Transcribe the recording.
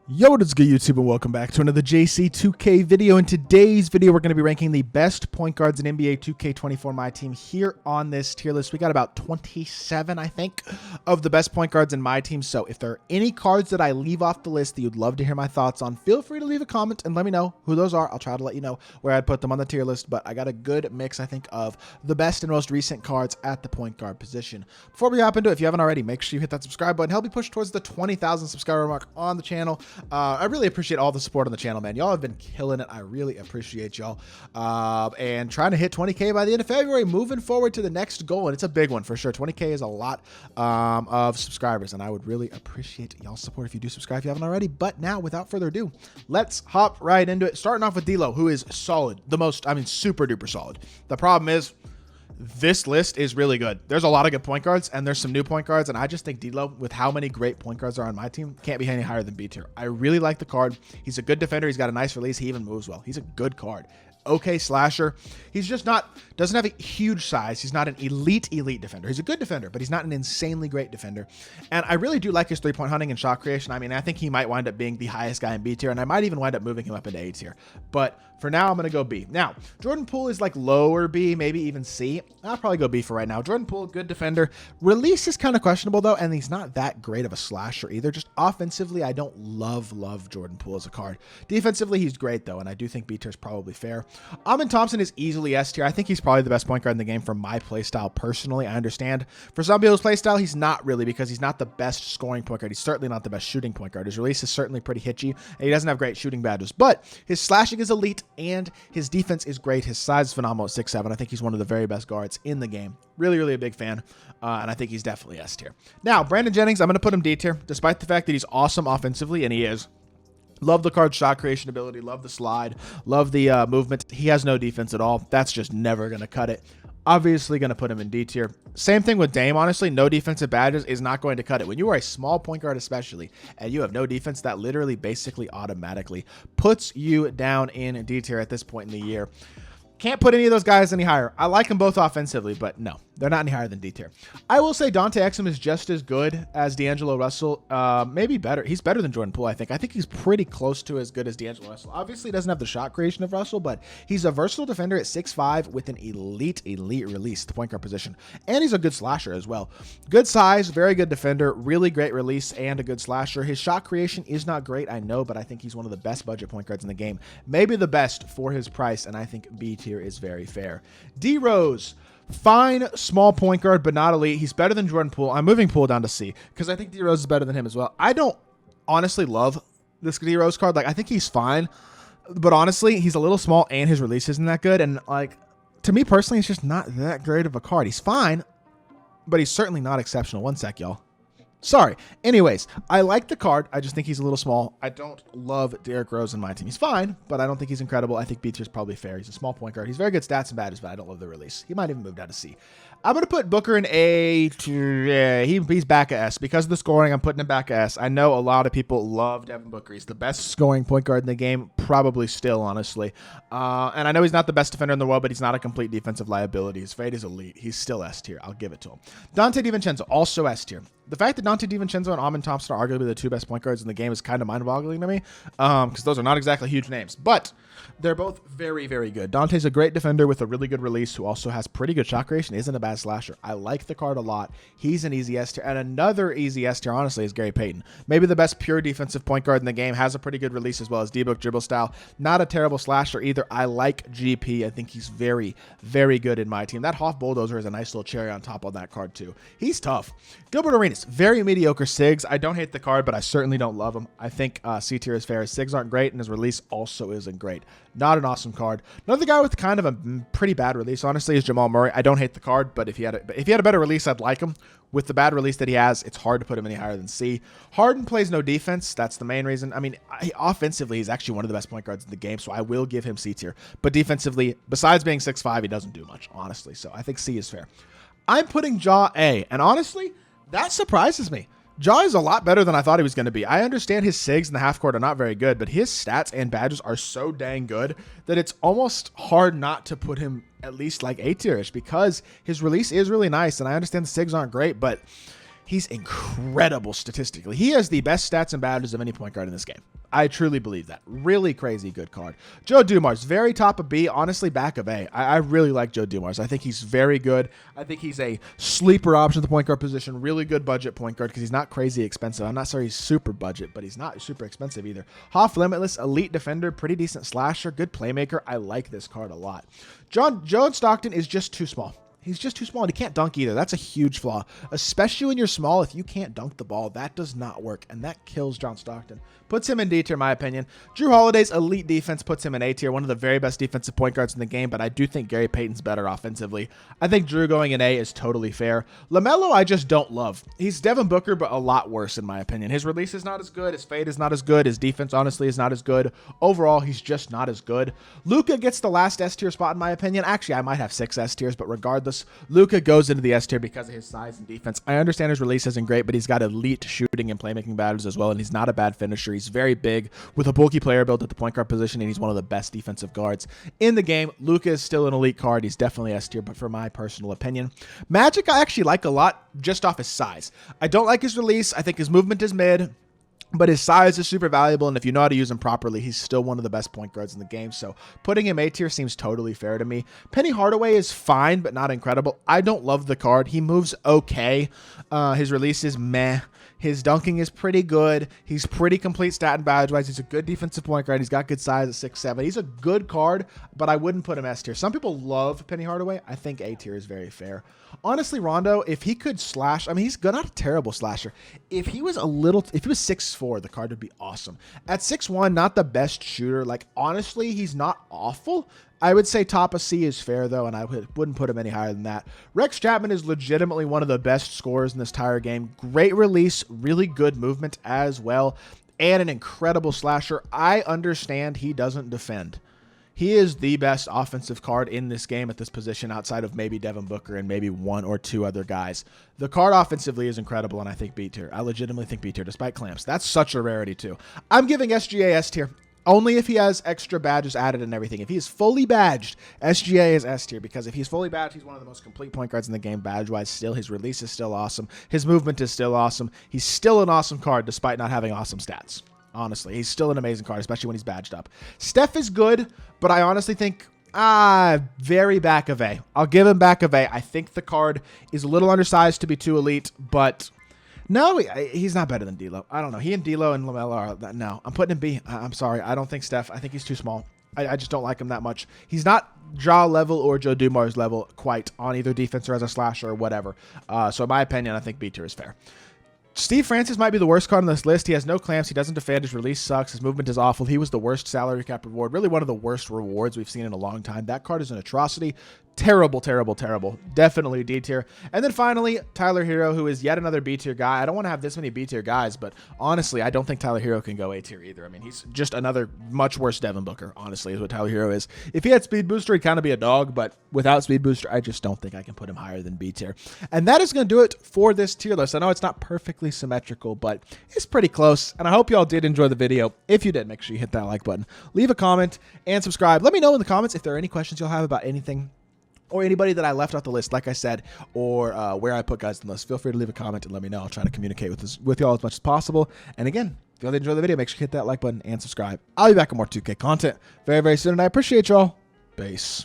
Yo, what is good, YouTube, and welcome back to another JC2K video. In today's video, we're going to be ranking the best point guards in NBA 2K24 MyTEAM here on this tier list. We got about 27, I think, of the best point guards in my team. So if there are any cards that I leave off the list that you'd love to hear my thoughts on, feel free to leave a comment and let me know who those are. I'll try to let you know where I'd put them on the tier list, but I got a good mix, I think, of the best and most recent cards at the point guard position. Before we hop into it, if you haven't already, make sure you hit that subscribe button. Help me push towards the 20,000 subscriber mark on the channel. I really appreciate all the support on the channel, man. Y'all have been killing it. I really appreciate y'all. And trying to hit 20K by the end of February, moving forward to the next goal. And it's a big one for sure. 20K is a lot of subscribers, and I would really appreciate y'all's support if you do subscribe if you haven't already. But now, without further ado, let's hop right into it. Starting off with D'Lo, who is solid. Super duper solid. The problem is, this list is really good. There's a lot of good point guards, and there's some new point guards, and I just think D'Lo, with how many great point guards are on my team, can't be any higher than B tier. I really like the card. He's a good defender. He's got a nice release. He even moves well. He's a good card. Okay slasher. He's just doesn't have a huge size. He's not an elite defender. He's a good defender, but he's not an insanely great defender. And I really do like his three-point hunting and shot creation. I mean, I think he might wind up being the highest guy in B tier, and I might even wind up moving him up into A tier. But for now, I'm going to go B. Now, Jordan Poole is like lower B, maybe even C. I'll probably go B for right now. Jordan Poole, good defender. Release is kind of questionable, though, and he's not that great of a slasher either. Just offensively, I don't love Jordan Poole as a card. Defensively, he's great, though, and I do think B tier is probably fair. Amin Thompson is easily S tier. I think he's probably the best point guard in the game for my playstyle personally. I understand. For some people's playstyle, he's not really, because he's not the best scoring point guard. He's certainly not the best shooting point guard. His release is certainly pretty hitchy, and he doesn't have great shooting badges. But his slashing is elite, and his defense is great. His size is phenomenal at 6'7". I think he's one of the very best guards in the game. Really, really a big fan, and I think he's definitely S tier. Now, Brandon Jennings, I'm going to put him D tier, despite the fact that he's awesome offensively, and he is. Love the card's shot creation ability. Love the slide. Love the movement. He has no defense at all. That's just never going to cut it. Obviously going to put him in D tier. Same thing with Dame, honestly. No defensive badges is not going to cut it. When you are a small point guard especially, and you have no defense, that literally basically automatically puts you down in D tier at this point in the year. Can't put any of those guys any higher. I like them both offensively, but no, they're not any higher than D tier. I will say Dante Exum is just as good as D'Angelo Russell. Maybe better. He's better than Jordan Poole, I think. I think he's pretty close to as good as D'Angelo Russell. Obviously, he doesn't have the shot creation of Russell, but he's a versatile defender at 6'5" with an elite release, the point guard position. And he's a good slasher as well. Good size, very good defender, really great release, and a good slasher. His shot creation is not great, I know, but I think he's one of the best budget point guards in the game. Maybe the best for his price, and I think B tier is very fair. D Rose, fine small point guard, but not elite. He's better than Jordan Poole. I'm moving Poole down to C because I think D Rose is better than him as well. I don't honestly love this D Rose card. Like, I think he's fine, but honestly, he's a little small and his release isn't that good. And like, to me personally, it's just not that great of a card. He's fine, but he's certainly not exceptional. One sec, y'all. Sorry. Anyways, I like the card. I just think he's a little small. I don't love Derrick Rose in my team. He's fine, but I don't think he's incredible. I think B tier is probably fair. He's a small point guard. He's very good stats and badges, but I don't love the release. He might even move down to C. I'm going to put Booker in A. He's back at S. Because of the scoring, I'm putting him back at S. I know a lot of people love Devin Booker. He's the best scoring point guard in the game, probably still, honestly. And I know he's not the best defender in the world, but he's not a complete defensive liability. His fade is elite. He's still S tier. I'll give it to him. Dante DiVincenzo, also S tier. The fact that Dante DiVincenzo and Amin Thompson are arguably the two best point guards in the game is kind of mind-boggling to me, because those are not exactly huge names, but they're both very, very good. Dante's a great defender with a really good release who also has pretty good shot creation, isn't a bad slasher. I like the card a lot. He's an easy S tier, and another easy S tier, honestly, is Gary Payton. Maybe the best pure defensive point guard in the game, has a pretty good release as well as D-Book dribble style. Not a terrible slasher either. I like GP. I think he's very, very good in my team. That Hoff Bulldozer is a nice little cherry on top on that card too. He's tough. Gilbert Arenas, very mediocre SIGs. I don't hate the card, but I certainly don't love him. I think C tier is fair. His SIGs aren't great, and his release also isn't great. Not an awesome card. Another guy with kind of a pretty bad release, honestly, is Jamal Murray. I don't hate the card, but if he had a better release, I'd like him. With the bad release that he has, it's hard to put him any higher than C. Harden plays no defense. That's the main reason. I mean, offensively, he's actually one of the best point guards in the game, so I will give him C tier. But defensively, besides being 6'5", he doesn't do much, honestly. So I think C is fair. I'm putting Ja A, and honestly, that surprises me. Ja is a lot better than I thought he was going to be. I understand his SIGs in the half court are not very good, but his stats and badges are so dang good that it's almost hard not to put him at least like A tier-ish, because his release is really nice, and I understand the SIGs aren't great, but He's incredible statistically. He has the best stats and badges of any point guard in this game. I truly believe that. Really crazy good card. Joe Dumars, very top of B, honestly back of A. I really like Joe Dumars. I think he's very good. I think he's a sleeper option at the point guard position. Really good budget point guard because he's not crazy expensive. I'm not sorry he's super budget, but he's not super expensive either. Hoff Limitless, elite defender, pretty decent slasher, good playmaker. I like this card a lot. John Stockton is just too small. He's just too small, and he can't dunk either. That's a huge flaw, especially when you're small. If you can't dunk the ball, that does not work, and that kills John Stockton. Puts him in D tier, in my opinion. Drew Holiday's elite defense puts him in A tier, one of the very best defensive point guards in the game, but I do think Gary Payton's better offensively. I think Drew going in A is totally fair. LaMelo, I just don't love. He's Devin Booker, but a lot worse, in my opinion. His release is not as good. His fade is not as good. His defense, honestly, is not as good. Overall, he's just not as good. Luka gets the last S tier spot, in my opinion. Actually, I might have 6 S tiers, but regardless, Luka goes into the S tier because of his size and defense. I understand his release isn't great, but he's got elite shooting and playmaking badges as well, and he's not a bad finisher. He's very big with a bulky player build at the point guard position, and he's one of the best defensive guards in the game. Luka is still an elite card. He's definitely S tier, but for my personal opinion. Magic I actually like a lot just off his size. I don't like his release. I think his movement is mid, but his size is super valuable, and if you know how to use him properly, he's still one of the best point guards in the game, so putting him A tier seems totally fair to me. Penny Hardaway is fine, but not incredible. I don't love the card. He moves okay. His release is meh. His dunking is pretty good. He's pretty complete stat and badge-wise. He's a good defensive point guard. He's got good size at 6'7". He's a good card, but I wouldn't put him S tier. Some people love Penny Hardaway. I think A tier is very fair. Honestly, Rondo, if he could slash, I mean, he's not a terrible slasher. If he was 6'4", the card would be awesome. At 6'1", not the best shooter. Like, honestly, he's not awful. I would say top of C is fair, though, and I wouldn't put him any higher than that. Rex Chapman is legitimately one of the best scorers in this entire game. Great release, really good movement as well, and an incredible slasher. I understand he doesn't defend. He is the best offensive card in this game at this position outside of maybe Devin Booker and maybe 1 or 2 other guys. The card offensively is incredible, and I think B tier. I legitimately think B tier, despite clamps. That's such a rarity, too. I'm giving SGA S tier. Only if he has extra badges added and everything. If he is fully badged, SGA is S tier, because if he's fully badged, he's one of the most complete point guards in the game badge-wise still. His release is still awesome. His movement is still awesome. He's still an awesome card despite not having awesome stats. Honestly, he's still an amazing card, especially when he's badged up. Steph is good, but I honestly think very back of A. I'll give him back of A. I think the card is a little undersized to be too elite, but no, he's not better than D'Lo. I don't know. He and D'Lo and LaMelo are, no, I'm putting him B. I'm sorry. I don't think Steph. I think he's too small. I just don't like him that much. He's not Ja level or Joe Dumars level quite on either defense or as a slasher or whatever. So in my opinion, I think B tier is fair. Steve Francis might be the worst card on this list. He has no clamps. He doesn't defend. His release sucks. His movement is awful. He was the worst salary cap reward. Really one of the worst rewards we've seen in a long time. That card is an atrocity. Terrible, terrible, terrible. Definitely D tier. And then finally, Tyler Hero, who is yet another B tier guy. I don't want to have this many B tier guys, but honestly, I don't think Tyler Hero can go A tier either. I mean, he's just another much worse Devin Booker, honestly, is what Tyler Hero is. If he had Speed Booster, he'd kind of be a dog, but without Speed Booster, I just don't think I can put him higher than B tier. And that is going to do it for this tier list. I know it's not perfectly symmetrical, but it's pretty close. And I hope you all did enjoy the video. If you did, make sure you hit that like button, leave a comment, and subscribe. Let me know in the comments if there are any questions you'll have about anything or anybody that I left off the list, like I said, or where I put guys in the list. Feel free to leave a comment and let me know. I'll try to communicate with y'all as much as possible. And again, if y'all enjoyed the video, make sure you hit that like button and subscribe. I'll be back with more 2K content very, very soon, and I appreciate y'all. Peace.